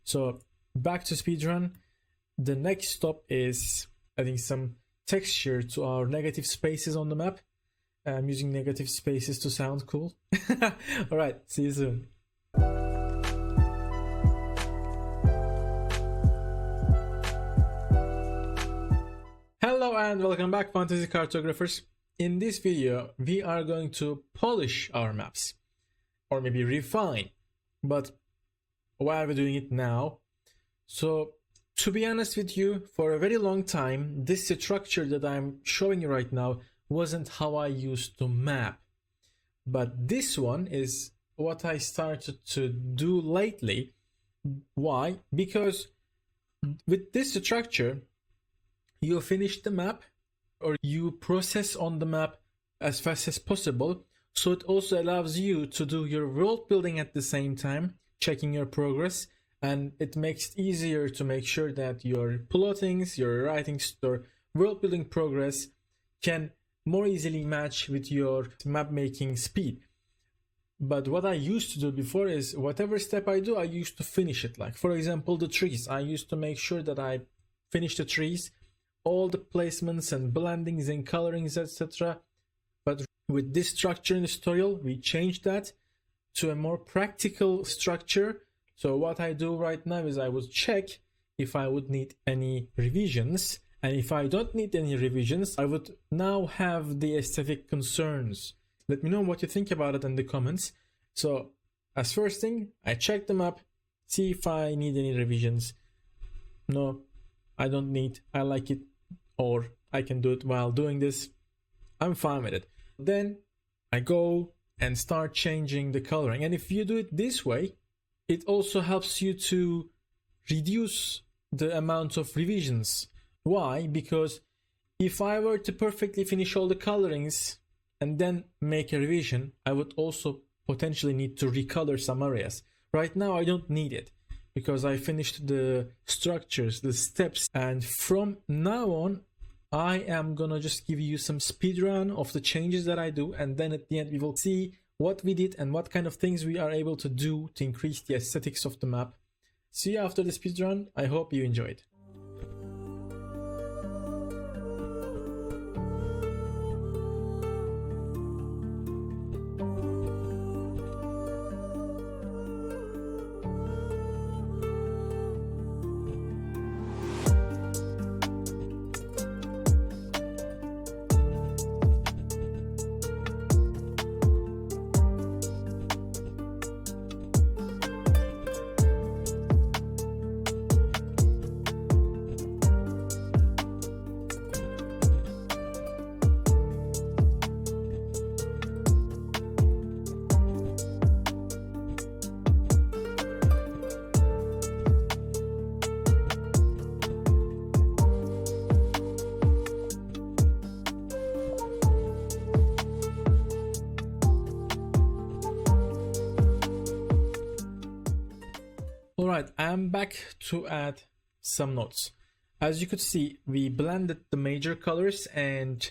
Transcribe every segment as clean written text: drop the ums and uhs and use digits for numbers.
So back to speedrun. The next stop is adding some texture to our negative spaces on the map. I'm using negative spaces to sound cool. Alright, see you soon. Hello and welcome back, fantasy cartographers. In this video we are going to polish our maps, or maybe refine, but why are we doing it now? So to be honest with you, for a very long time this structure that I'm showing you right now wasn't how I used to map, but this one is what I started to do lately. Why? Because with this structure you finish the map, or you process on the map as fast as possible, so it also allows you to do your world building at the same time, checking your progress, and it makes it easier to make sure that your plottings, your writings, or world building progress can more easily match with your map making speed. But what I used to do before is whatever step I do, I used to finish it. Like for example, the trees, I used to make sure that I finish the trees, all the placements and blendings and colorings, etc. But with this structure in the tutorial, we changed that to a more practical structure. So what I do right now is I would check if I would need any revisions, and if I don't need any revisions, I would now have the aesthetic concerns. Let me know what you think about it in the comments. So as first thing, I check the map, see if I need any revisions. No, I don't need, I like it, or I can do it while doing this, I'm fine with it. Then I go and start changing the coloring, and if you do it this way, it also helps you to reduce the amount of revisions. Why? Because if I were to perfectly finish all the colorings and then make a revision, I would also potentially need to recolor some areas. Right now I don't need it, because I finished the structures, the steps, and from now on I am gonna just give you some speedrun of the changes that I do, and then at the end we will see what we did and what kind of things we are able to do to increase the aesthetics of the map. See you after the speedrun. I hope you enjoyed. Alright, I'm back to add some notes. As you could see, we blended the major colors and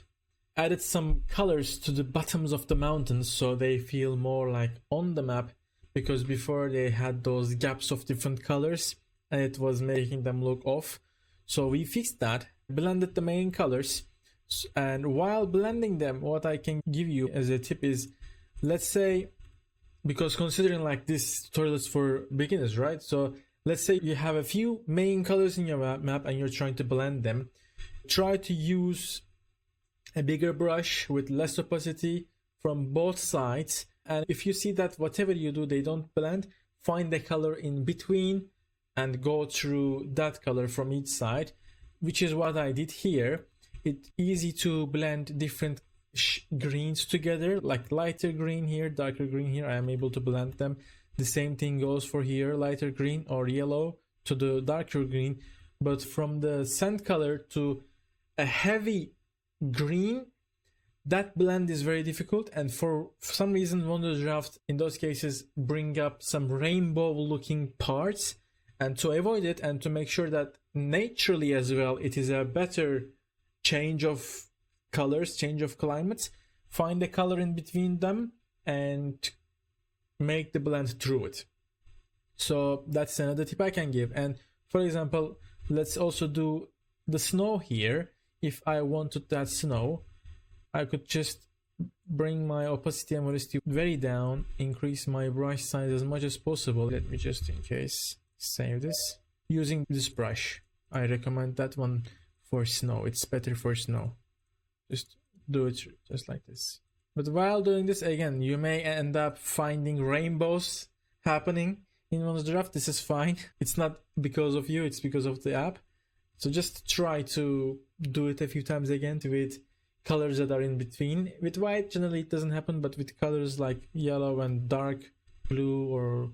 added some colors to the bottoms of the mountains so they feel more like on the map, because before they had those gaps of different colors and it was making them look off. So we fixed that, blended the main colors, and while blending them, what I can give you as a tip is, let's say, because considering like this tutorial is for beginners, right? So let's say you have a few main colors in your map and you're trying to blend them. Try to use a bigger brush with less opacity from both sides, and if you see that whatever you do they don't blend, find the color in between and go through that color from each side, which is what I did here. It's easy to blend different greens together, like lighter green here, darker green here. I am able to blend them. The same thing goes for here, lighter green or yellow to the darker green. But from the sand color to a heavy green, that blend is very difficult, and for some reason Wonderdraft in those cases bring up some rainbow looking parts, and to avoid it and to make sure that naturally as well it is a better change of colors, change of climates, find a color in between them and make the blend through it. So that's another tip I can give. And for example, let's also do the snow here. If I wanted that snow, I could just bring my opacity and velocity very down, increase my brush size as much as possible. Let me just, in case, save this using this brush. I recommend that one for snow. It's better for snow. Just do it just like this. But while doing this, again, you may end up finding rainbows happening in one's draft. This is fine. It's not because of you, it's because of the app. So just try to do it a few times again with colors that are in between. With white, generally it doesn't happen, but with colors like yellow and dark blue or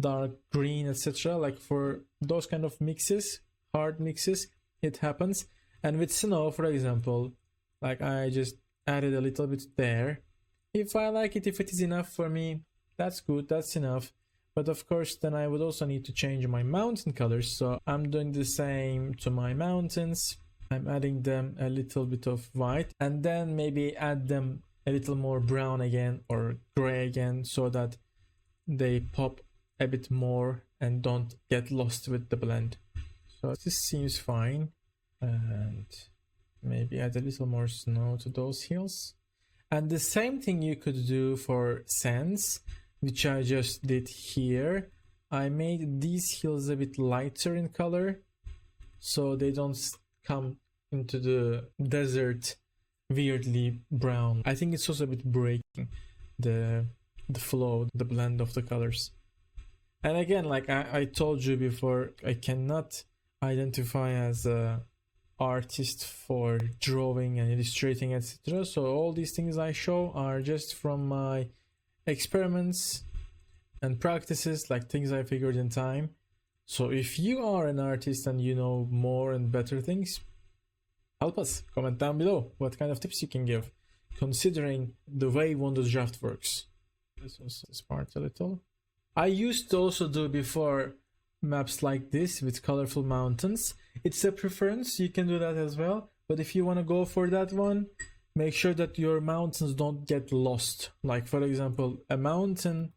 dark green, etc., like for those kind of mixes, hard mixes, it happens. And with snow, for example, like I just added a little bit there. If I like it, if it is enough for me, that's good, that's enough. But of course, then I would also need to change my mountain colors. So I'm doing the same to my mountains. I'm adding them a little bit of white, and then maybe add them a little more brown again or gray again, so that they pop a bit more and don't get lost with the blend. So this seems fine. And maybe add a little more snow to those hills. And the same thing you could do for sands, which I just did here. I made these hills a bit lighter in color, so they don't come into the desert weirdly brown. I think it's also a bit breaking the flow, the blend of the colors. And again, like I told you before, I cannot identify as a artist for drawing and illustrating, etc. So all these things I show are just from my experiments and practices, like things I figured in time. So if you are an artist and you know more and better things, help us. Comment down below what kind of tips you can give, considering the way Wonders Draft works. Let's also smart a little. I used to also do before maps like this with colorful mountains. It's a preference, you can do that as well. But if you want to go for that one, make sure that your mountains don't get lost. Like for example, a mountain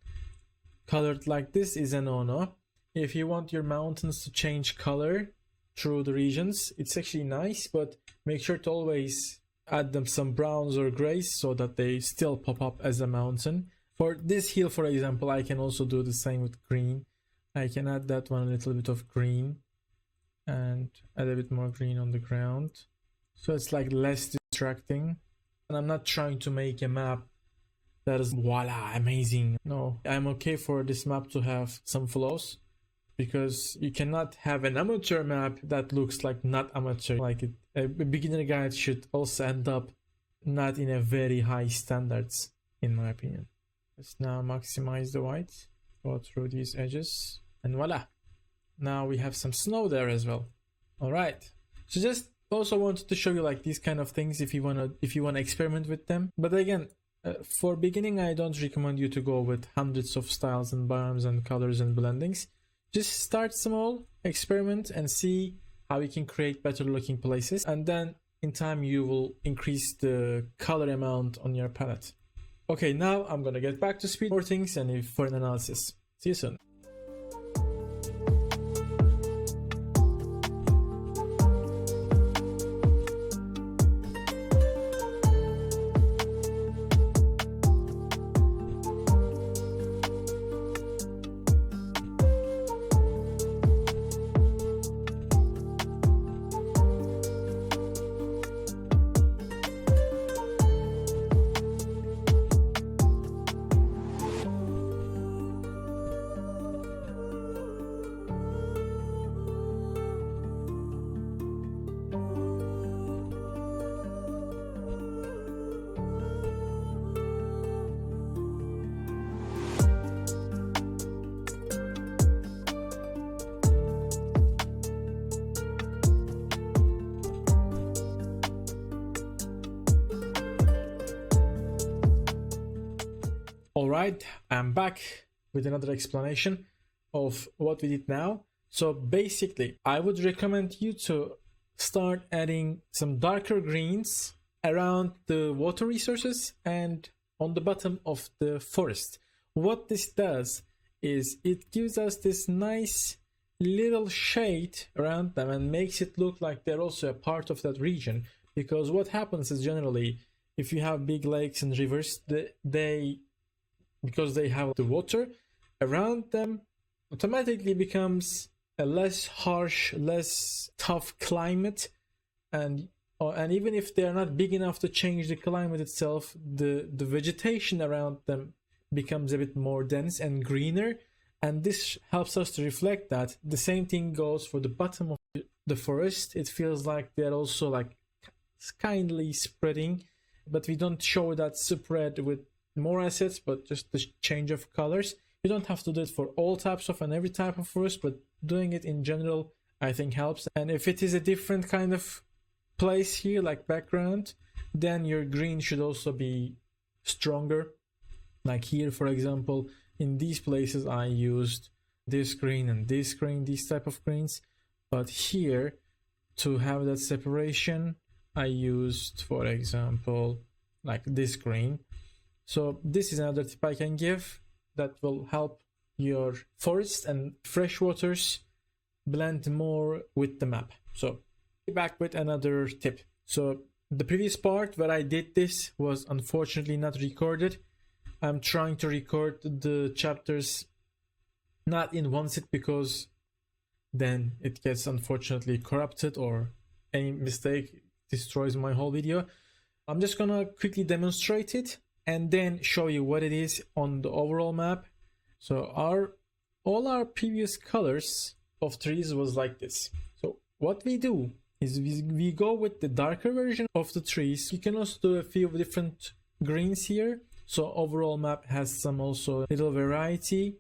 colored like this is a no-no. If you want your mountains to change color through the regions, it's actually nice, but make sure to always add them some browns or grays so that they still pop up as a mountain. For this hill, for example, I can also do the same with green. I can add that one a little bit of green and add a bit more green on the ground, so it's like less distracting. And I'm not trying to make a map that is voila amazing. No, I'm okay for this map to have some flaws, because you cannot have an amateur map that looks like not amateur. Like a beginner guide should also end up not in a very high standards, in my opinion. Let's now maximize the white, go through these edges, and voila, now we have some snow there as well. All right, so just also wanted to show you like these kind of things if you wanna experiment with them. But again, for beginning, I don't recommend you to go with hundreds of styles and biomes and colors and blendings. Just start small, experiment, and see how you can create better looking places, and then in time you will increase the color amount on your palette. Okay, now I'm gonna get back to speed for things and for an analysis. See you soon. Alright, I'm back with another explanation of what we did now. So basically, I would recommend you to start adding some darker greens around the water resources and on the bottom of the forest. What this does is it gives us this nice little shade around them and makes it look like they're also a part of that region. Because what happens is generally, if you have big lakes and rivers, because they have the water around them, automatically becomes a less harsh, less tough climate, and even if they are not big enough to change the climate itself, the vegetation around them becomes a bit more dense and greener, and this helps us to reflect that. The same thing goes for the bottom of the forest. It feels like they're also like kindly spreading, but we don't show that spread with more assets, but just the change of colors. You don't have to do it for all types of and every type of forest, but doing it in general I think helps. And if it is a different kind of place here, like background, then your green should also be stronger. Like here, for example, in these places I used this green and this green, these type of greens, but here to have that separation I used, for example, like this green. So this is another tip I can give that will help your forests and freshwaters blend more with the map. So back with another tip. So the previous part where I did this was unfortunately not recorded. I'm trying to record the chapters not in one sit because then it gets unfortunately corrupted or any mistake destroys my whole video. I'm just gonna quickly demonstrate it and then show you what it is on the overall map. So all our previous colors of trees was like this. So what we do is we go with the darker version of the trees. You can also do a few different greens here. So overall map has some also little variety.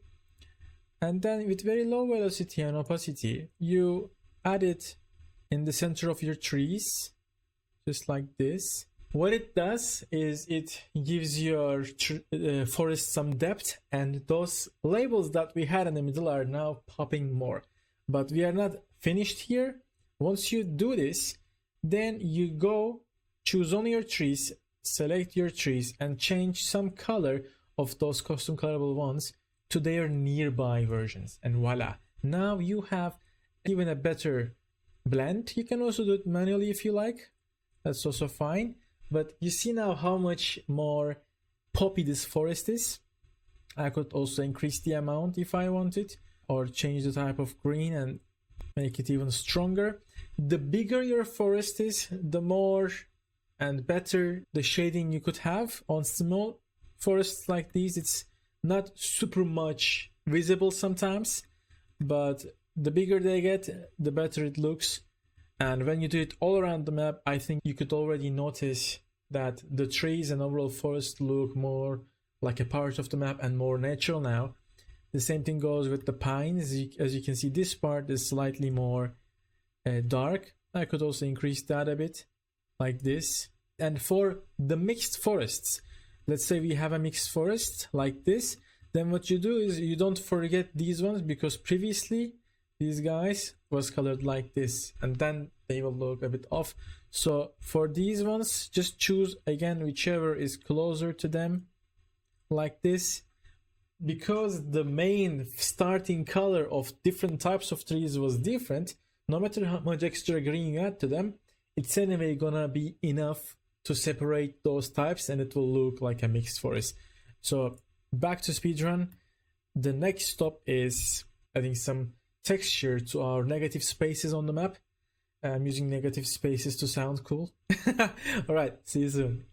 And then with very low velocity and opacity, you add it in the center of your trees, just like this. What it does is it gives your forest some depth, and those labels that we had in the middle are now popping more. But we are not finished here. Once you do this, then you go choose on your trees, select your trees, and change some color of those custom colorable ones to their nearby versions, and voila, now you have even a better blend. You can also do it manually if you like, that's also fine. But you see now how much more poppy this forest is. I could also increase the amount if I wanted, or change the type of green and make it even stronger. The bigger your forest is, the more and better the shading you could have. On small forests like these, it's not super much visible sometimes, but the bigger they get, the better it looks. And when you do it all around the map, I think you could already notice that the trees and overall forest look more like a part of the map and more natural now. The same thing goes with the pines. As you can see, this part is slightly more dark. I could also increase that a bit, like this. And for the mixed forests, let's say we have a mixed forest like this, then what you do is you don't forget these ones, because previously these guys was colored like this, and then they will look a bit off. So for these ones, just choose again whichever is closer to them, like this. Because the main starting color of different types of trees was different, no matter how much extra green you add to them, it's anyway gonna be enough to separate those types, and it will look like a mixed forest. So back to speedrun. The next stop is adding some texture to our negative spaces on the map. I'm using negative spaces to sound cool. Alright, see you soon.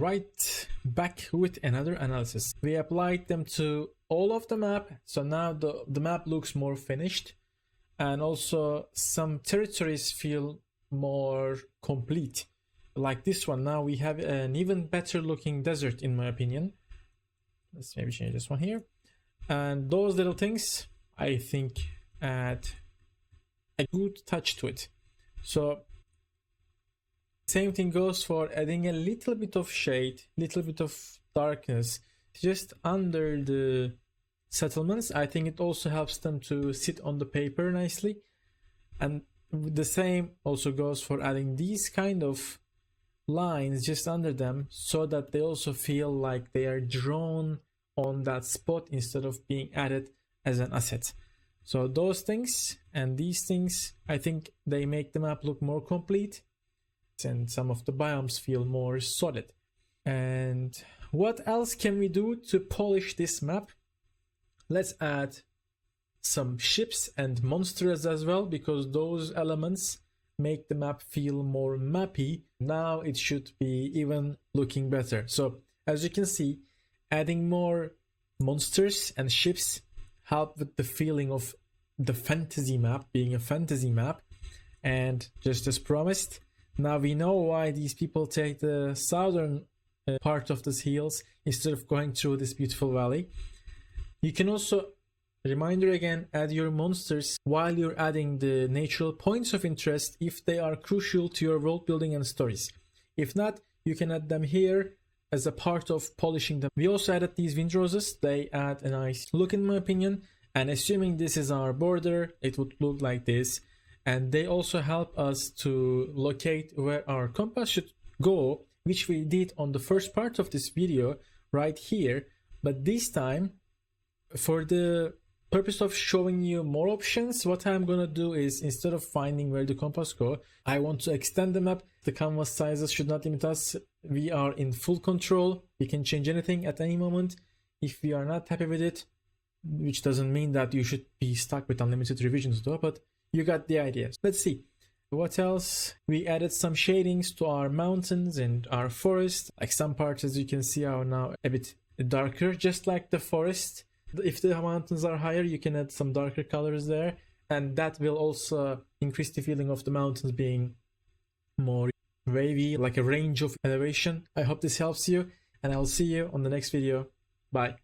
right back with another analysis. We applied them to all of the map, so now the map looks more finished, and also some territories feel more complete. Like this one, now we have an even better looking desert in my opinion. Let's maybe change this one here. And those little things, I think, add a good touch to it. So same thing goes for adding a little bit of shade, little bit of darkness just under the settlements. I think it also helps them to sit on the paper nicely. And the same also goes for adding these kind of lines just under them, so that they also feel like they are drawn on that spot instead of being added as an asset. So those things and these things, I think they make the map look more complete, and some of the biomes feel more solid. And what else can we do to polish this map? Let's add some ships and monsters as well, because those elements make the map feel more mappy. Now it should be even looking better. So as you can see, adding more monsters and ships help with the feeling of the fantasy map being a fantasy map. And just as promised, now we know why these people take the southern part of these hills instead of going through this beautiful valley. You can also, reminder again, add your monsters while you're adding the natural points of interest if they are crucial to your world building and stories. If not, you can add them here as a part of polishing them. We also added these wind roses. They add a nice look in my opinion, and assuming this is our border, it would look like this. And they also help us to locate where our compass should go, which we did on the first part of this video right here. But this time, for the purpose of showing you more options, what I'm gonna do is, instead of finding where the compass go, I want to extend the map. The canvas sizes should not limit us. We are in full control. We can change anything at any moment if we are not happy with it, which doesn't mean that you should be stuck with unlimited revisions though, but you got the idea. Let's see what else. We added some shadings to our mountains and our forest. Like some parts, as you can see, are now a bit darker, just like the forest. If the mountains are higher, you can add some darker colors there, and that will also increase the feeling of the mountains being more wavy, like a range of elevation. I hope this helps you, and I'll see you on the next video. Bye.